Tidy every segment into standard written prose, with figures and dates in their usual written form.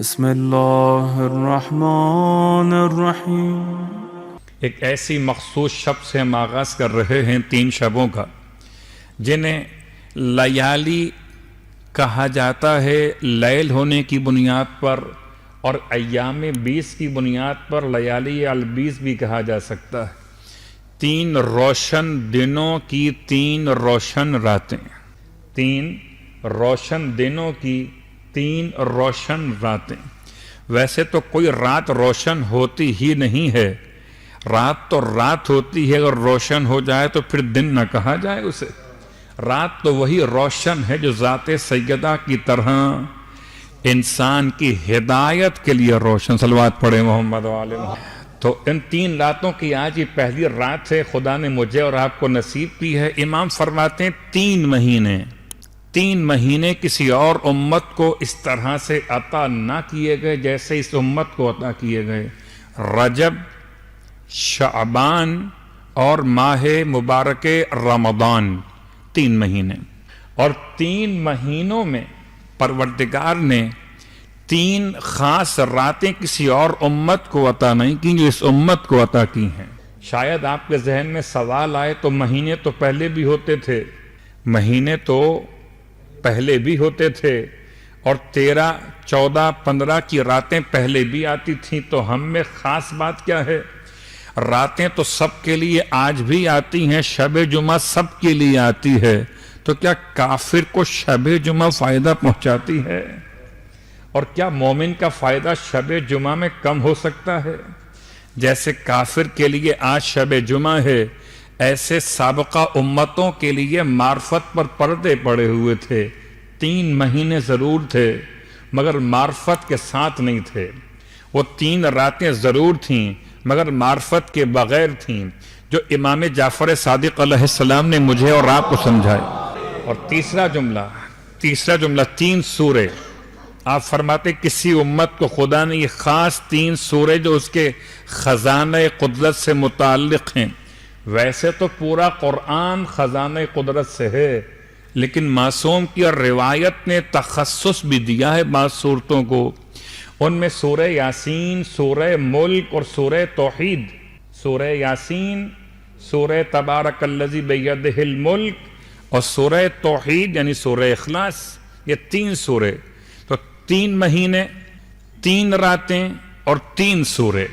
بسم اللہ الرحمن الرحیم۔ ایک ایسی مخصوص شب سے ہم آغاز کر رہے ہیں 3 شبوں کا، جنہیں لیالی کہا جاتا ہے لیل ہونے کی بنیاد پر، اور ایام 20 کی بنیاد پر لیالی البیس بھی کہا جا سکتا ہے۔ 3 روشن دنوں کی 3 روشن راتیں، 3 روشن دنوں کی 3 روشن راتیں۔ ویسے تو کوئی رات روشن ہوتی ہی نہیں ہے، رات تو رات ہوتی ہے، اگر روشن ہو جائے تو پھر دن نہ کہا جائے اسے۔ رات تو وہی روشن ہے جو ذات سیدہ کی طرح انسان کی ہدایت کے لیے روشن۔ صلوات پڑھے محمد وآل محمد۔ تو ان 3 راتوں کی آج یہ پہلی رات ہے، خدا نے مجھے اور آپ کو نصیب کی ہے۔ امام فرماتے ہیں 3 مہینے کسی اور امت کو اس طرح سے عطا نہ کیے گئے جیسے اس امت کو عطا کیے گئے۔ رجب، شعبان اور ماہ مبارک رمضان، 3 مہینے، اور 3 مہینوں میں پروردگار نے 3 خاص راتیں کسی اور امت کو عطا نہیں کی جو اس امت کو عطا کی ہیں۔ شاید آپ کے ذہن میں سوال آئے تو مہینے تو پہلے بھی ہوتے تھے، مہینے تو پہلے بھی ہوتے تھے، اور 13، 14، 15 کی راتیں پہلے بھی آتی تھیں، تو ہم میں خاص بات کیا ہے؟ راتیں تو سب کے لیے آج بھی آتی ہیں، شب جمعہ سب کے لیے آتی ہے، تو کیا کافر کو شب جمعہ فائدہ پہنچاتی ہے؟ اور کیا مومن کا فائدہ شب جمعہ میں کم ہو سکتا ہے؟ جیسے کافر کے لیے آج شب جمعہ ہے، ایسے سابقہ امتوں کے لیے معرفت پر پردے پڑے ہوئے تھے۔ 3 مہینے ضرور تھے مگر معرفت کے ساتھ نہیں تھے۔ وہ 3 راتیں ضرور تھیں مگر معرفت کے بغیر تھیں، جو امام جعفر صادق علیہ السلام نے مجھے اور آپ کو سمجھائے۔ اور تیسرا جملہ 3 سورے۔ آپ فرماتے کسی امت کو خدا نے یہ خاص 3 سورے جو اس کے خزانہ قدرت سے متعلق ہیں۔ ویسے تو پورا قرآن خزانہ قدرت سے ہے، لیکن معصوم کی اور روایت نے تخصص بھی دیا ہے بعض صورتوں کو۔ ان میں سورہ یاسین، سورہ ملک اور سورہ توحید۔ سورہ یاسین، سورہ تبارک الذی بیدہ الملک اور سورہ توحید یعنی سورہ اخلاص، یہ 3 سورے۔ تو 3 مہینے، 3 راتیں اور 3 سورے۔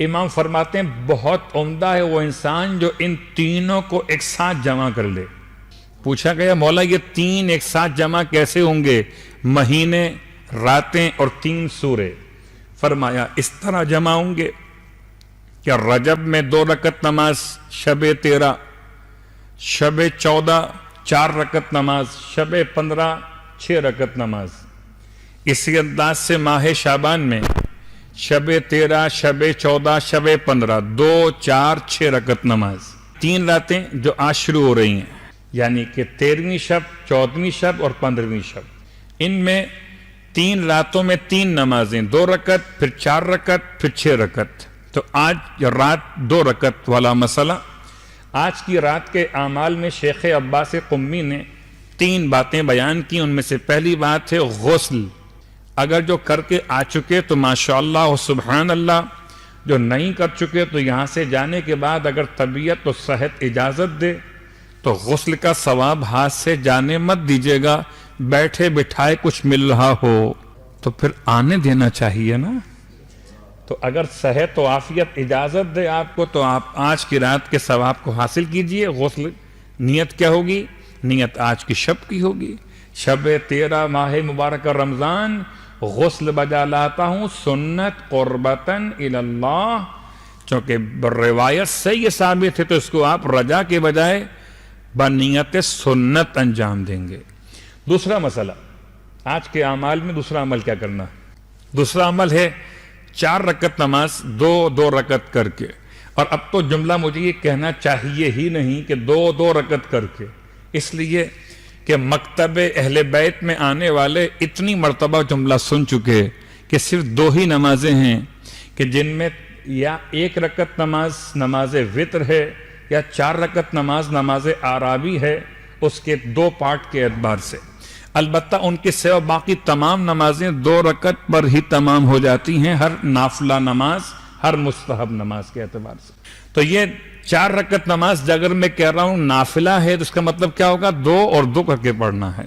امام فرماتے ہیں بہت عمدہ ہے وہ انسان جو ان تینوں کو ایک ساتھ جمع کر لے۔ پوچھا گیا مولا یہ 3 ایک ساتھ جمع کیسے ہوں گے؟ مہینے، راتیں اور 3 سورے۔ فرمایا اس طرح جمع ہوں گے کہ رجب میں 2 رکعت نماز، شب 13، شب 14 4 رکعت نماز، شب 15 6 رکعت نماز۔ اسی انداز سے ماہ شعبان میں شب 13، شب 14، شب 15 2 4 6 رکعت نماز۔ 3 راتیں جو آج شروع ہو رہی ہیں، یعنی کہ 13ویں شب، 14ویں شب اور 15ویں شب، ان میں 3 راتوں میں 3 نمازیں، 2 رکعت پھر 4 رکعت پھر 6 رکعت۔ تو آج رات 2 رکعت والا مسئلہ۔ آج کی رات کے اعمال میں شیخ عباس قمی نے 3 باتیں بیان کی۔ ان میں سے پہلی بات ہے غسل۔ اگر جو کر کے آ چکے تو ماشاءاللہ و سبحان اللہ، جو نہیں کر چکے تو یہاں سے جانے کے بعد اگر طبیعت و صحت اجازت دے تو غسل کا ثواب ہاتھ سے جانے مت دیجیے گا۔ بیٹھے بٹھائے کچھ مل رہا ہو تو پھر آنے دینا چاہیے نا۔ تو اگر صحت و عافیت اجازت دے آپ کو تو آپ آج کی رات کے ثواب کو حاصل کیجئے۔ غسل نیت کیا ہوگی؟ نیت آج کی شب کی ہوگی۔ شب 13 ماہ مبارک رمضان، غسل بجا لاتا ہوں سنت قربتاً اللہ، چونکہ روایت سے یہ ثابت ہے تو اس کو آپ رجا کے بجائے بنیت سنت انجام دیں گے۔ دوسرا مسئلہ، آج کے اعمال میں دوسرا عمل کیا کرنا؟ دوسرا عمل ہے 4 رکعت نماز 2 رکعت کر کے۔ اور اب تو جملہ مجھے یہ کہنا چاہیے ہی نہیں کہ 2 رکعت کر کے، اس لیے کہ مکتب اہل بیت میں آنے والے اتنی مرتبہ جملہ سن چکے کہ صرف 2 ہی نمازیں ہیں کہ جن میں یا 1 رکعت نماز نماز وتر ہے یا 4 رکعت نماز نماز آرابی ہے، اس کے 2 پارٹ کے اعتبار سے۔ البتہ ان کے سوا باقی تمام نمازیں 2 رکعت پر ہی تمام ہو جاتی ہیں، ہر نافلہ نماز، ہر مستحب نماز کے اعتبار سے۔ تو یہ 4 رکعت نماز اگر میں کہہ رہا ہوں نافلہ ہے تو اس کا مطلب کیا ہوگا؟ 2 اور 2 کر کے پڑھنا ہے۔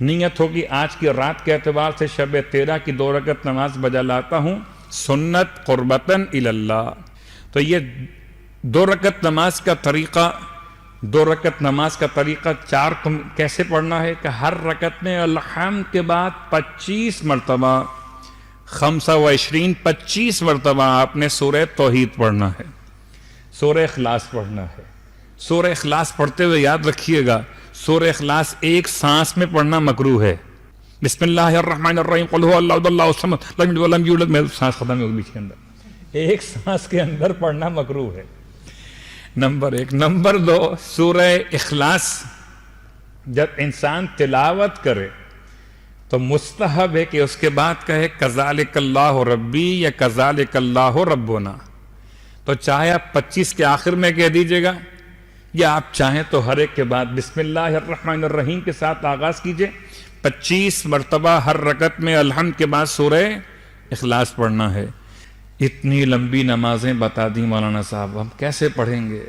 نیت ہوگی آج کی رات کے اعتبار سے شب 13 کی 2 رکعت نماز بجا لاتا ہوں سنت قربتاً اللہ۔ تو یہ 2 رکعت نماز کا طریقہ، 2 رکعت نماز کا طریقہ 4 کیسے پڑھنا ہے کہ ہر رکعت میں الحمد کے بعد 25 مرتبہ 25 مرتبہ آپ نے سورہ توحید پڑھنا ہے، سورہ اخلاص پڑھنا ہے۔ سورہ اخلاص پڑھتے ہوئے یاد رکھیے گا سورہ اخلاص ایک سانس میں پڑھنا مکروہ ہے۔ بسم اللہ الرحمن الرحیم قل هو اللہ اللہ الصمد لم یلد ولم یولد، میں سانس ختم ہو گئی بیچ کے اندر، ایک سانس کے اندر پڑھنا مکروہ ہے، نمبر 1۔ نمبر 2، سورہ اخلاص جب انسان تلاوت کرے تو مستحب ہے کہ اس کے بعد کہے کذالک اللہ ربی یا کذالک اللہ ربنا۔ تو چاہے آپ 25 کے آخر میں کہہ دیجئے گا یا آپ چاہیں تو ہر ایک کے بعد بسم اللہ الرحمن الرحیم کے ساتھ آغاز کیجئے۔ 25 مرتبہ ہر رکعت میں الحمد کے بعد سورہ اخلاص پڑھنا ہے۔ اتنی لمبی نمازیں بتا دی مولانا صاحب، ہم کیسے پڑھیں گے؟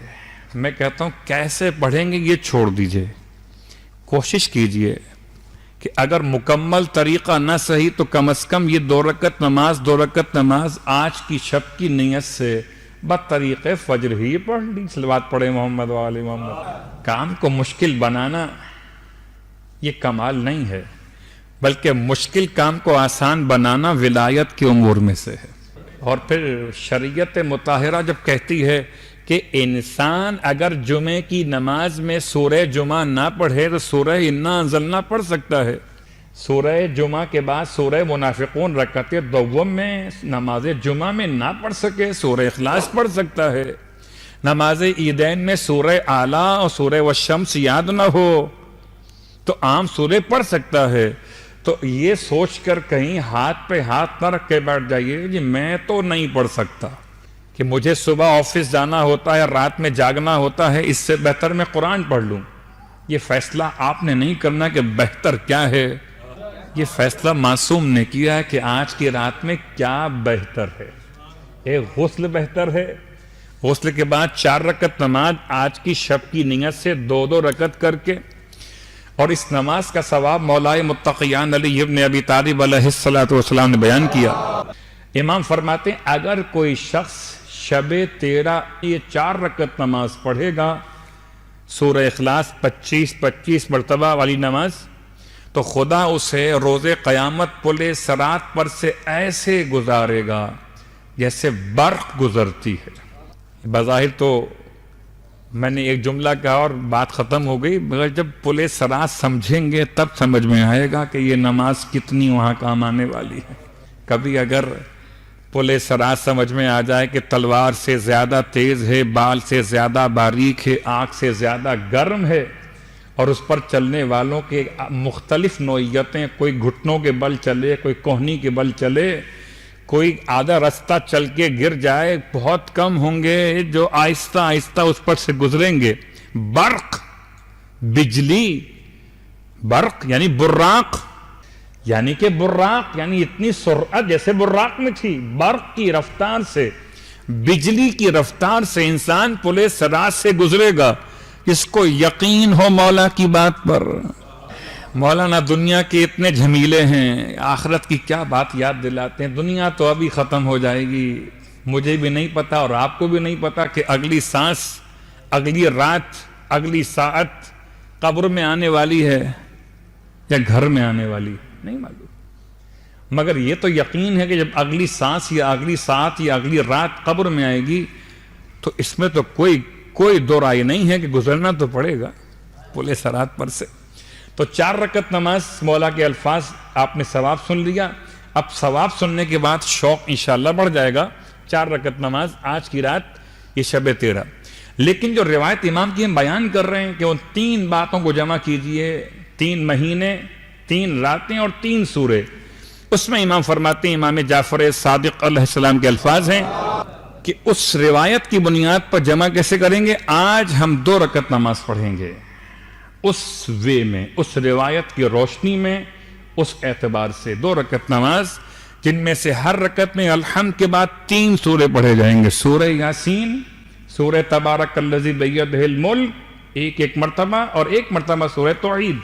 میں کہتا ہوں کیسے پڑھیں گے یہ چھوڑ دیجئے، کوشش کیجئے کہ اگر مکمل طریقہ نہ صحیح تو کم از کم یہ 2 رکعت نماز آج کی شب کی نیت سے بطریق فجر ہی پڑھ لی۔ صلوات پڑھے محمد و آل محمد۔ کام کو مشکل بنانا یہ کمال نہیں ہے، بلکہ مشکل کام کو آسان بنانا ولایت کے امور میں سے ہے۔ اور پھر شریعت مطہرہ جب کہتی ہے کہ انسان اگر جمعے کی نماز میں سورہ جمعہ نہ پڑھے تو سورہ انا انزلنا پڑھ سکتا ہے، سورہ جمعہ کے بعد سورہ منافقون رکعت دوم میں نماز جمعہ میں نہ پڑھ سکے سورہ اخلاص پڑھ سکتا ہے، نماز عیدین میں سورہ اعلیٰ اور سورہ والشمس یاد نہ ہو تو عام سورہ پڑھ سکتا ہے۔ تو یہ سوچ کر کہیں ہاتھ پہ ہاتھ نہ رکھ کے بیٹھ جائیے جی میں تو نہیں پڑھ سکتا، کہ مجھے صبح آفس جانا ہوتا ہے، رات میں جاگنا ہوتا ہے، اس سے بہتر میں قرآن پڑھ لوں۔ یہ فیصلہ آپ نے نہیں کرنا کہ بہتر کیا ہے، یہ فیصلہ معصوم نے کیا ہے کہ آج کی رات میں کیا بہتر ہے۔ ایک غسل بہتر ہے، غسل کے بعد 4 رکعت نماز آج کی شب کی نیت سے 2 رکعت کر کے، اور اس نماز کا ثواب مولائے متقیان علی ابن ابی طالب علیہ السلام نے بیان کیا۔ امام فرماتے ہیں اگر کوئی شخص شب 13 یہ 4 رکعت نماز پڑھے گا، سورہ اخلاص 25 مرتبہ والی نماز، تو خدا اسے روز قیامت پل صراط پر سے ایسے گزارے گا جیسے برق گزرتی ہے۔ بظاہر تو میں نے ایک جملہ کہا اور بات ختم ہو گئی، مگر جب پل صراط سمجھیں گے تب سمجھ میں آئے گا کہ یہ نماز کتنی وہاں کام آنے والی ہے۔ کبھی اگر پل صراط سمجھ میں آ جائے کہ تلوار سے زیادہ تیز ہے، بال سے زیادہ باریک ہے، آنکھ سے زیادہ گرم ہے، اور اس پر چلنے والوں کے مختلف نوعیتیں، کوئی گھٹنوں کے بل چلے، کوئی کوہنی کے بل چلے، کوئی آدھا رستہ چل کے گر جائے، بہت کم ہوں گے جو آہستہ آہستہ اس پر سے گزریں گے۔ برق، بجلی، برق یعنی براق، یعنی کہ براق یعنی اتنی سرعت جیسے براق میں تھی، برق کی رفتار سے، بجلی کی رفتار سے انسان پل صراط سے گزرے گا، جس کو یقین ہو مولا کی بات پر۔ مولانا دنیا کے اتنے جھمیلے ہیں، آخرت کی کیا بات یاد دلاتے ہیں۔ دنیا تو ابھی ختم ہو جائے گی، مجھے بھی نہیں پتا اور آپ کو بھی نہیں پتا کہ اگلی سانس، اگلی رات، اگلی ساعت قبر میں آنے والی ہے یا گھر میں آنے والی، نہیں معلوم۔ مگر یہ تو یقین ہے کہ جب اگلی سانس یا اگلی ساعت یا اگلی رات قبر میں آئے گی تو اس میں تو کوئی دو رائے نہیں ہے کہ گزرنا تو پڑے گا پل صراط پر سے۔ تو 4 رکعت نماز مولا کے الفاظ آپ نے ثواب سن لیا، اب ثواب سننے کے بعد شوق انشاءاللہ بڑھ جائے گا۔ 4 رکعت نماز آج کی رات یہ شب 13، لیکن جو روایت امام کی ہم بیان کر رہے ہیں کہ ان 3 باتوں کو جمع کیجئے، 3 مہینے، 3 راتیں اور 3 سورے، اس میں امام فرماتے ہیں، امام جعفر صادق علیہ السلام کے الفاظ ہیں کہ اس روایت کی بنیاد پر جمع کیسے کریں گے؟ آج ہم 2 رکعت نماز پڑھیں گے، اس وے میں، اس روایت کی روشنی میں، اس اعتبار سے 2 رکعت نماز جن میں سے ہر رکعت میں الحمد کے بعد 3 سورے پڑھے جائیں گے، سورہ یاسین، سورہ تبارک الذی بیدہ الملک ایک مرتبہ، اور 1 مرتبہ سورہ توحید۔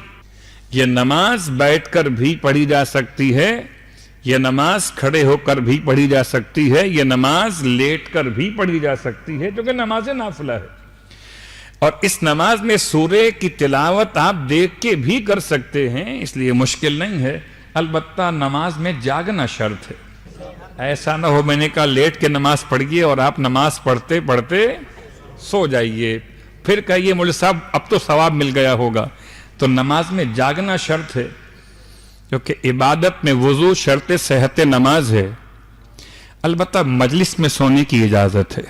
یہ نماز بیٹھ کر بھی پڑھی جا سکتی ہے، یہ نماز کھڑے ہو کر بھی پڑھی جا سکتی ہے، یہ نماز لیٹ کر بھی پڑھی جا سکتی ہے، جو کہ نماز نافلہ ہے۔ اور اس نماز میں سورہ کی تلاوت آپ دیکھ کے بھی کر سکتے ہیں، اس لیے مشکل نہیں ہے، البتہ نماز میں جاگنا شرط ہے۔ ایسا نہ ہو میں نے کہا لیٹ کے نماز پڑھیے اور آپ نماز پڑھتے پڑھتے سو جائیے، پھر کہیے مولوی صاحب اب تو ثواب مل گیا ہوگا۔ تو نماز میں جاگنا شرط ہے، کیونکہ عبادت میں وضو شرط صحت نماز ہے۔ البتہ مجلس میں سونے کی اجازت ہے،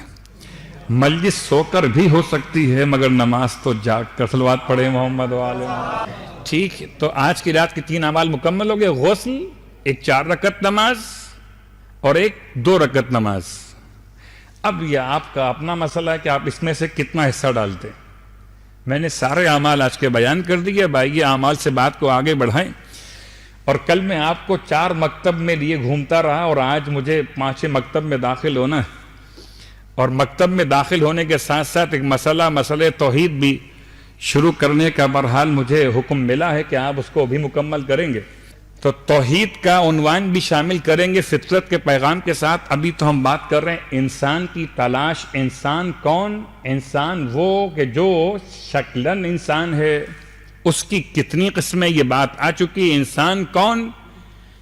مجلس سو کر بھی ہو سکتی ہے، مگر نماز تو جاگ کر۔ صلوات پڑھے محمد وآلہ محمد۔ ٹھیک ہے، تو آج کی رات کی 3 اعمال مکمل ہو گئے، غسل، 1 4 رکعت نماز اور 1 2 رکعت نماز۔ اب یہ آپ کا اپنا مسئلہ ہے کہ آپ اس میں سے کتنا حصہ ڈالتے ہیں۔ میں نے سارے اعمال آج کے بیان کر دیے، بھائی یہ اعمال سے بات کو آگے بڑھائیں۔ اور کل میں آپ کو 4 مکتب میں لیے گھومتا رہا، اور آج مجھے 5 مکتب میں داخل ہونا ہے، اور مکتب میں داخل ہونے کے ساتھ ساتھ ایک مسئلہ توحید بھی شروع کرنے کا بہرحال مجھے حکم ملا ہے کہ آپ اس کو بھی مکمل کریں گے۔ تو توحید کا عنوان بھی شامل کریں گے فطرت کے پیغام کے ساتھ۔ ابھی تو ہم بات کر رہے ہیں انسان کی تلاش۔ انسان کون؟ انسان وہ کہ جو شکلاً انسان ہے، اس کی کتنی قسمیں یہ بات آ چکی ہے۔ انسان کون؟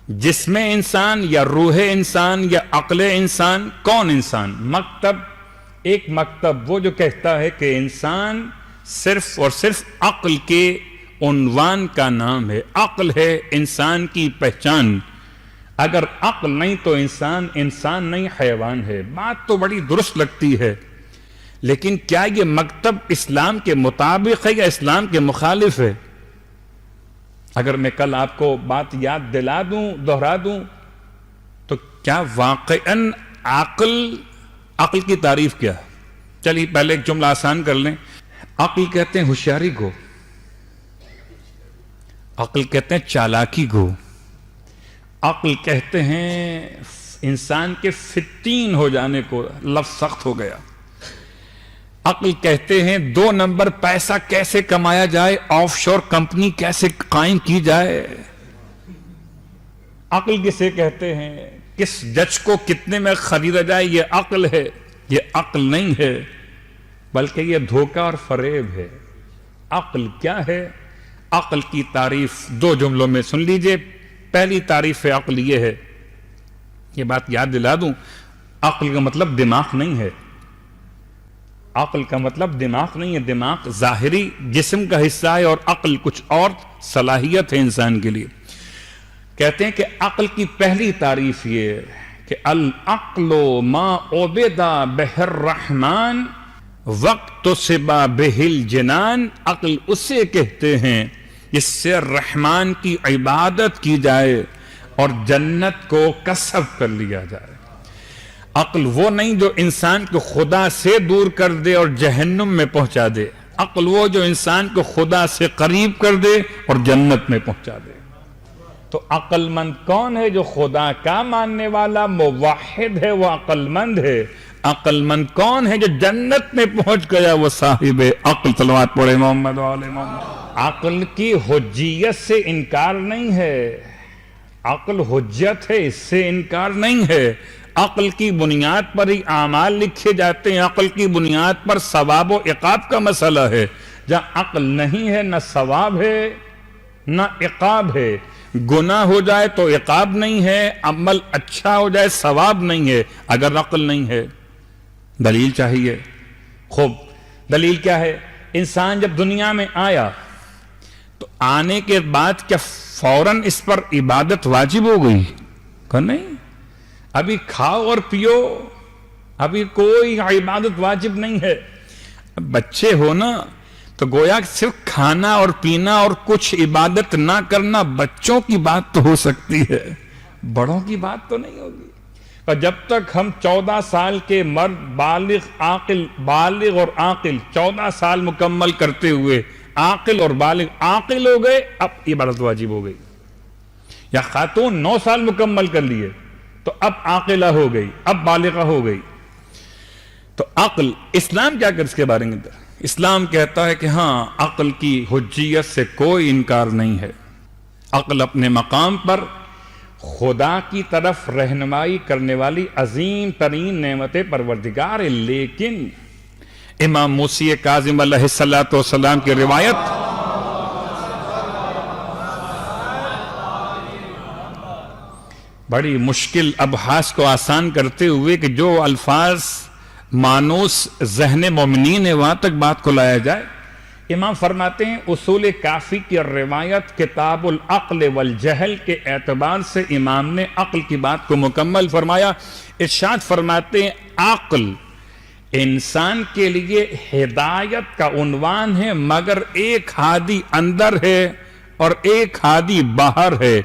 جسم انسان یا روح انسان یا عقل انسان؟ کون انسان؟ مکتب، ایک مکتب وہ جو کہتا ہے کہ انسان صرف اور صرف عقل کے عنوان کا نام ہے، عقل ہے انسان کی پہچان۔ اگر عقل نہیں تو انسان نہیں، حیوان ہے۔ بات تو بڑی درست لگتی ہے، لیکن کیا یہ مکتب اسلام کے مطابق ہے یا اسلام کے مخالف ہے؟ اگر میں کل آپ کو بات یاد دلا دوں، دہرا دوں، تو کیا واقعاً عقل کی تعریف کیا؟ چلیے پہلے ایک جملہ آسان کر لیں۔ عقل کہتے ہیں ہوشیاری کو، عقل کہتے ہیں چالاکی کو، عقل کہتے ہیں انسان کے فتین ہو جانے کو۔ لفظ سخت ہو گیا۔ عقل کہتے ہیں 2 نمبر پیسہ کیسے کمایا جائے، آف شور کمپنی کیسے قائم کی جائے۔ عقل کسے کہتے ہیں؟ کس جج کو کتنے میں خریدا جائے، یہ عقل ہے۔ یہ عقل نہیں ہے، بلکہ یہ دھوکہ اور فریب ہے۔ عقل کیا ہے؟ عقل کی تعریف 2 جملوں میں سن لیجئے۔ پہلی تعریف عقل یہ ہے، یہ بات یاد دلا دوں، عقل کا مطلب دماغ نہیں ہے۔ عقل کا مطلب دماغ نہیں ہے، دماغ ظاہری جسم کا حصہ ہے، اور عقل کچھ اور صلاحیت ہے انسان کے لیے۔ کہتے ہیں کہ عقل کی پہلی تعریف یہ ہے کہ العقل ما عبد بہ الرحمن وقت سبا بہ الجنان۔ عقل اسے کہتے ہیں جس سے رحمان کی عبادت کی جائے اور جنت کو کسب کر لیا جائے۔ عقل وہ نہیں جو انسان کو خدا سے دور کر دے اور جہنم میں پہنچا دے، عقل وہ جو انسان کو خدا سے قریب کر دے اور جنت میں پہنچا دے۔ تو عقل مند کون ہے؟ جو خدا کا ماننے والا موحد ہے، وہ عقل مند ہے۔ عقل مند کون ہے؟ جو جنت میں پہنچ گیا، وہ صاحب عقل۔ صلوات پڑھے محمد وآلہ محمد۔ عقل کی حجیت سے انکار نہیں ہے، عقل حجت ہے، اس سے انکار نہیں ہے۔ عقل کی بنیاد پر ہی اعمال لکھے جاتے ہیں، عقل کی بنیاد پر ثواب و عقاب کا مسئلہ ہے۔ جہاں عقل نہیں ہے، نہ ثواب ہے نہ عقاب ہے۔ گناہ ہو جائے تو عقاب نہیں ہے، عمل اچھا ہو جائے ثواب نہیں ہے، اگر عقل نہیں ہے۔ دلیل چاہیے۔ خوب، دلیل کیا ہے؟ انسان جب دنیا میں آیا تو آنے کے بعد کیا فوراً اس پر عبادت واجب ہو گئی؟ کہ نہیں، ابھی کھاؤ اور پیو، ابھی کوئی عبادت واجب نہیں ہے۔ بچے ہو نا تو گویا صرف کھانا اور پینا اور کچھ عبادت نہ کرنا بچوں کی بات تو ہو سکتی ہے، بڑوں کی بات تو نہیں ہوگی۔ اور جب تک ہم 14 سال کے مرد بالغ اور عاقل 14 سال مکمل کرتے ہوئے عاقل اور بالغ عاقل ہو گئے، اب عبادت واجب ہو گئی. یا خاتون 9 سال مکمل کر لیے تو اب عاقلہ ہو گئی، اب بالغہ ہو گئی. تو عقل، اسلام کیا کر اس کے بارے میں؟ اسلام کہتا ہے کہ ہاں عقل کی حجیت سے کوئی انکار نہیں ہے. عقل اپنے مقام پر خدا کی طرف رہنمائی کرنے والی عظیم ترین نعمت پروردگار ہے. لیکن امام موسی کاظم علیہ السلام کی روایت بڑی مشکل ابحاث کو آسان کرتے ہوئے کہ جو الفاظ مانوس ذہن مومنین ہے وہاں تک بات کو لایا جائے. امام فرماتے ہیں اصول کافی کی روایت کتاب العقل والجہل کے اعتبار سے امام نے عقل کی بات کو مکمل فرمایا. ارشاد فرماتے ہیں عقل انسان کے لیے ہدایت کا عنوان ہے، مگر ایک ہادی اندر ہے اور ایک ہادی باہر ہے.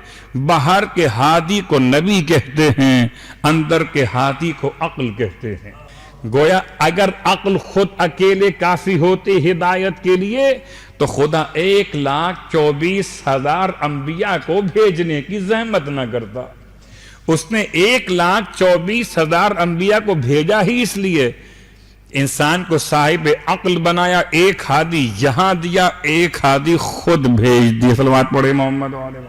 باہر کے ہادی کو نبی کہتے ہیں، اندر کے ہادی کو عقل کہتے ہیں. گویا اگر عقل خود اکیلے کافی ہوتی ہدایت کے لیے تو خدا 1,24,000 انبیاء کو بھیجنے کی زحمت نہ کرتا. اس نے 1,24,000 انبیاء کو بھیجا ہی اس لیے انسان کو صاحب عقل بنایا. ایک ہادی یہاں دیا، ایک ہادی خود بھیج دیا. صلوات پڑھے محمد علیہ